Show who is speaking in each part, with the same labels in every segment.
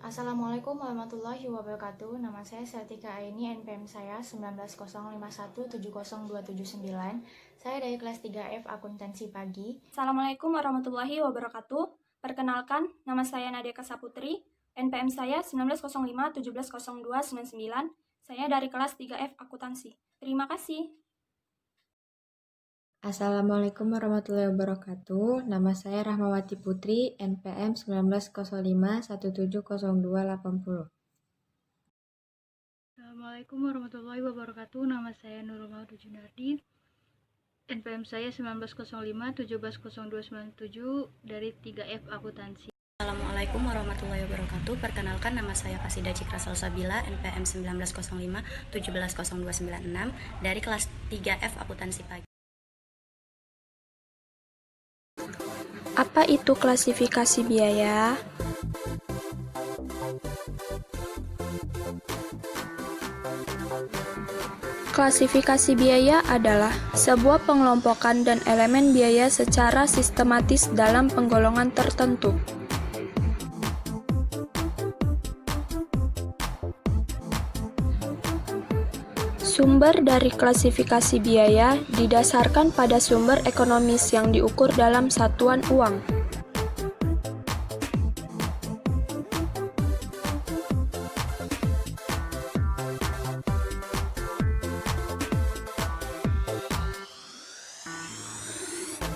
Speaker 1: Assalamualaikum warahmatullahi wabarakatuh. Nama saya Sartika Aini, NPM saya 19051702779. Saya dari kelas 3F Akuntansi Pagi.
Speaker 2: Assalamualaikum warahmatullahi wabarakatuh. Perkenalkan, nama saya Nadia Kasaputri, NPM saya 1905170299. Saya dari kelas 3F Akuntansi. Terima kasih.
Speaker 3: Assalamualaikum warahmatullahi wabarakatuh. Nama saya Rahmawati Putri, NPM 1905170280.
Speaker 4: Assalamualaikum warahmatullahi wabarakatuh. Nama saya Nurul Maudud Junardi. NPM saya 1905170297 dari 3F Akuntansi.
Speaker 5: Assalamualaikum warahmatullahi wabarakatuh. Perkenalkan, nama saya Fasida Cikra Salsabila, NPM 1905170296 dari kelas 3F Akuntansi Pagi.
Speaker 2: Apa itu klasifikasi biaya? Klasifikasi biaya adalah sebuah pengelompokan dan elemen biaya secara sistematis dalam penggolongan tertentu. Sumber dari klasifikasi biaya didasarkan pada sumber ekonomis yang diukur dalam satuan uang.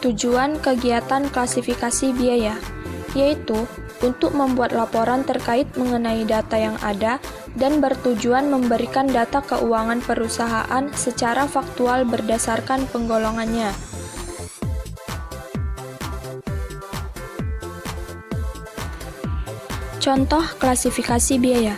Speaker 2: Tujuan kegiatan klasifikasi biaya yaitu untuk membuat laporan terkait mengenai data yang ada dan bertujuan memberikan data keuangan perusahaan secara faktual berdasarkan penggolongannya. Contoh klasifikasi biaya.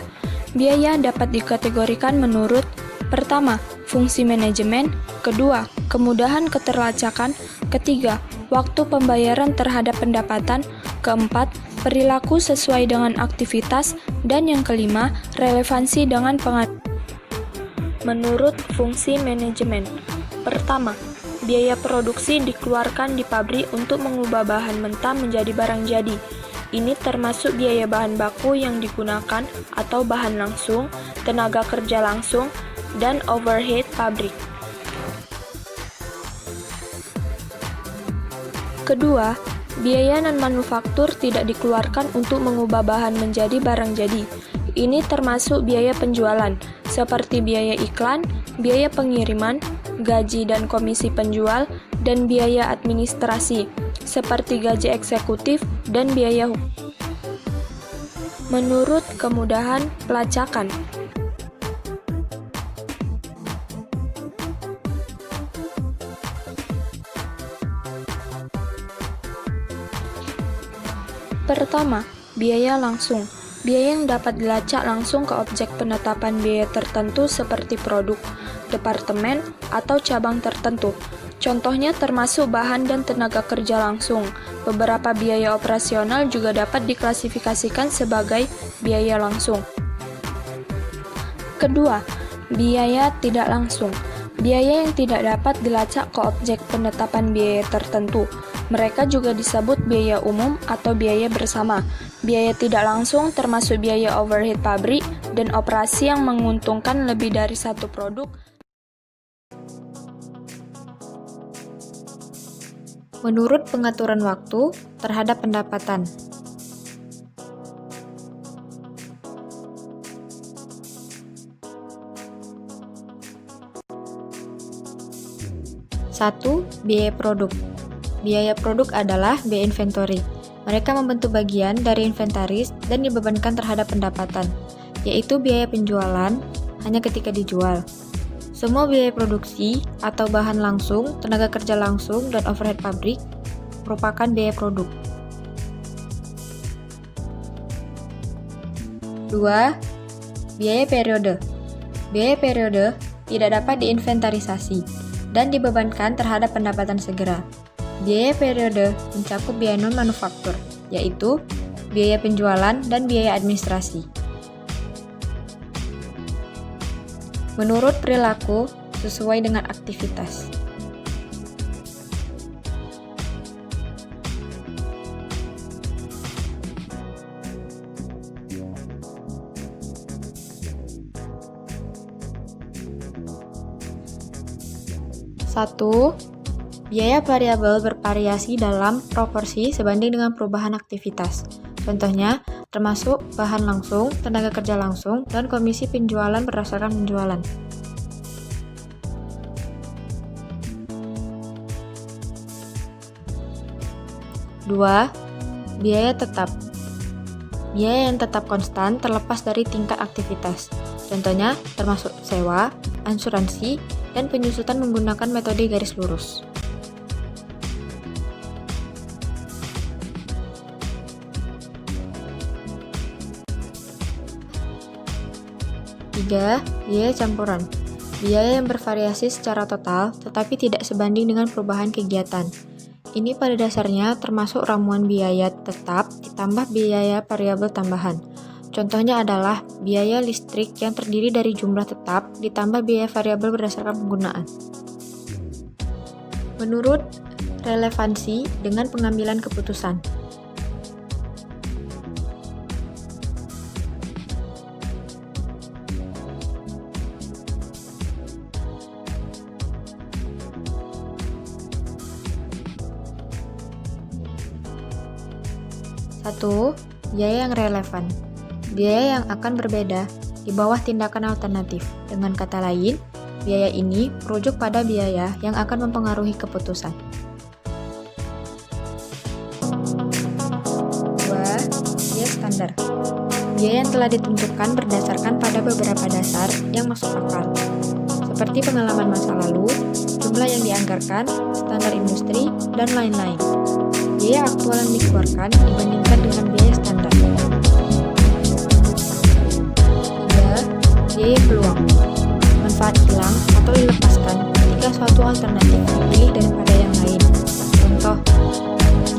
Speaker 2: Biaya dapat dikategorikan menurut: pertama, fungsi manajemen; kedua, kemudahan keterlacakan; ketiga, waktu pembayaran terhadap pendapatan; keempat, perilaku sesuai dengan aktivitas; dan yang kelima, relevansi dengan pengadaan. Menurut fungsi manajemen, pertama, biaya produksi dikeluarkan di pabrik untuk mengubah bahan mentah menjadi barang jadi. Ini termasuk biaya bahan baku yang digunakan atau bahan langsung, tenaga kerja langsung, dan overhead pabrik. Kedua, biaya non-manufaktur tidak dikeluarkan untuk mengubah bahan menjadi barang jadi. Ini termasuk biaya penjualan, seperti biaya iklan, biaya pengiriman, gaji dan komisi penjual, dan biaya administrasi, seperti gaji eksekutif dan biaya hukum. Menurut kemudahan pelacakan, pertama, biaya langsung. Biaya yang dapat dilacak langsung ke objek penetapan biaya tertentu seperti produk, departemen, atau cabang tertentu. Contohnya termasuk bahan dan tenaga kerja langsung. Beberapa biaya operasional juga dapat diklasifikasikan sebagai biaya langsung. Kedua, biaya tidak langsung. Biaya yang tidak dapat dilacak ke objek penetapan biaya tertentu. Mereka juga disebut biaya umum atau biaya bersama. Biaya tidak langsung termasuk biaya overhead pabrik dan operasi yang menguntungkan lebih dari satu produk.
Speaker 3: Menurut pengaturan waktu terhadap pendapatan. Satu, biaya produk. Biaya produk adalah biaya inventory. Mereka membentuk bagian dari inventaris dan dibebankan terhadap pendapatan, yaitu biaya penjualan hanya ketika dijual. Semua biaya produksi atau bahan langsung, tenaga kerja langsung, dan overhead pabrik merupakan biaya produk. 2. Biaya periode. Biaya periode tidak dapat diinventarisasi dan dibebankan terhadap pendapatan segera. Biaya periode mencakup biaya non-manufaktur, yaitu biaya penjualan dan biaya administrasi. Menurut perilaku sesuai dengan aktivitas. 1. Biaya variabel bervariasi dalam proporsi sebanding dengan perubahan aktivitas. Contohnya, termasuk bahan langsung, tenaga kerja langsung, dan komisi penjualan berdasarkan penjualan. 2. Biaya tetap. Biaya yang tetap konstan terlepas dari tingkat aktivitas. Contohnya, termasuk sewa, asuransi, dan penyusutan menggunakan metode garis lurus. 3. Biaya campuran. Biaya yang bervariasi secara total tetapi tidak sebanding dengan perubahan kegiatan. Ini pada dasarnya termasuk ramuan biaya tetap ditambah biaya variabel tambahan. Contohnya adalah biaya listrik yang terdiri dari jumlah tetap ditambah biaya variabel berdasarkan penggunaan. Menurut relevansi dengan pengambilan keputusan. Satu, biaya yang relevan. Biaya yang akan berbeda di bawah tindakan alternatif. Dengan kata lain, biaya ini merujuk pada biaya yang akan mempengaruhi keputusan. 2. Biaya standar. Biaya yang telah ditentukan berdasarkan pada beberapa dasar yang masuk akal, seperti pengalaman masa lalu, jumlah yang dianggarkan, standar industri, dan lain-lain. Biaya aktual yang dikeluarkan dibandingkan dengan biaya standar. 3. Biaya peluang. Manfaat hilang atau dilepaskan jika suatu alternatif dipilih daripada yang lain. Contoh,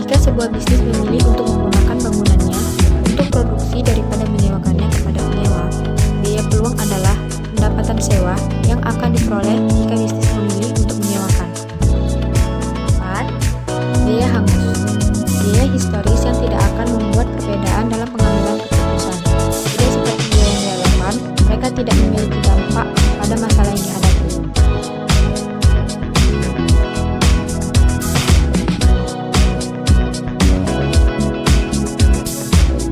Speaker 3: jika sebuah bisnis memilih untuk menggunakan bangunannya untuk produksi daripada menyewakannya kepada penyewa, biaya peluang adalah pendapatan sewa yang akan diperoleh jika bisnis memilih untuk menyewakan. 4. Biaya hangus. Biaya historis yang tidak akan membuat perbedaan dalam pengambilan keputusan. Tidak seperti biaya yang relevan, mereka tidak memiliki dampak pada masalah yang dihadapi.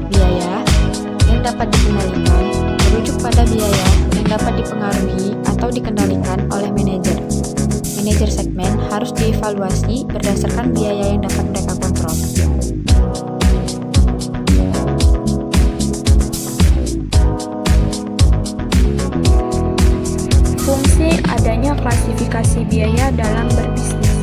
Speaker 3: Biaya yang dapat dikendalikan merujuk pada biaya yang dapat dipengaruhi atau dikendalikan oleh manajer. Manajer segmen harus dievaluasi berdasarkan biaya yang dapat mereka kontrol.
Speaker 2: Fungsi adanya klasifikasi biaya dalam berbisnis.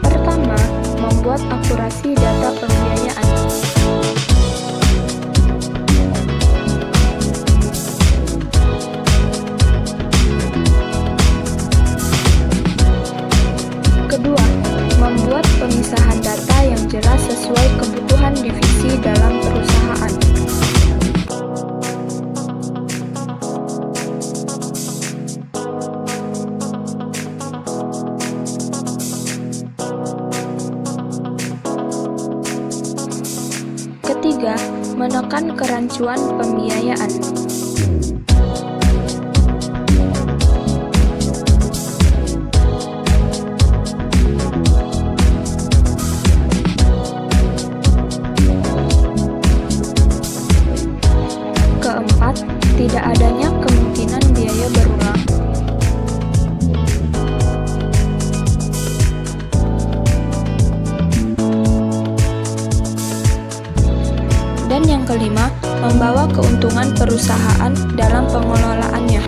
Speaker 2: Pertama, membuat akurasi data pembiayaan. Kedua, membuat pemisahan data yang jelas sesuai kebutuhan divisi dalam perusahaan. Ketiga, menekan kerancuan pembiayaan. Keempat, tidak adanya kemungkinan biaya berulang. Dan yang kelima, membawa keuntungan perusahaan dalam pengelolaannya.